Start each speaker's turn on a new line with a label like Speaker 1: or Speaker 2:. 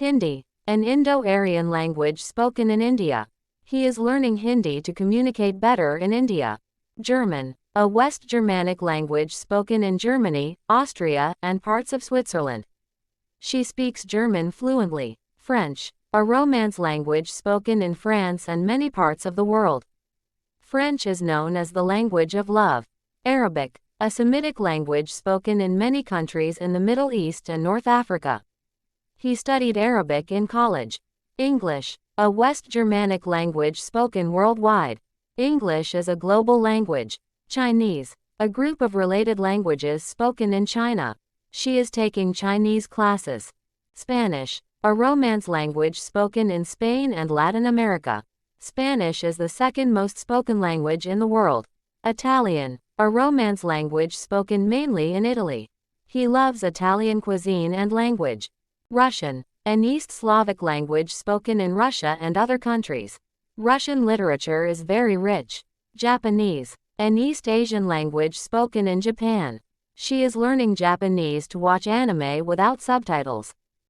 Speaker 1: Hindi, an Indo-Aryan language spoken in India. He is learning Hindi to communicate better in India. German, a West Germanic language spoken in Germany, Austria, and parts of Switzerland. She speaks German fluently. French, a Romance language spoken in France and many parts of the world. French is known as the language of love. Arabic, a Semitic language spoken in many countries in the Middle East and North Africa. He studied Arabic in college. English, a West Germanic language spoken worldwide. English is a global language. Chinese, a group of related languages spoken in China. She is taking Chinese classes. Spanish, a Romance language spoken in Spain and Latin America. Spanish is the second most spoken language in the world. Italian, a Romance language spoken mainly in Italy. He loves Italian cuisine and language. Russian, an East Slavic language spoken in Russia and other countries. Russian literature is very rich. Japanese, an East Asian language spoken in Japan. She is learning Japanese to watch anime without subtitles.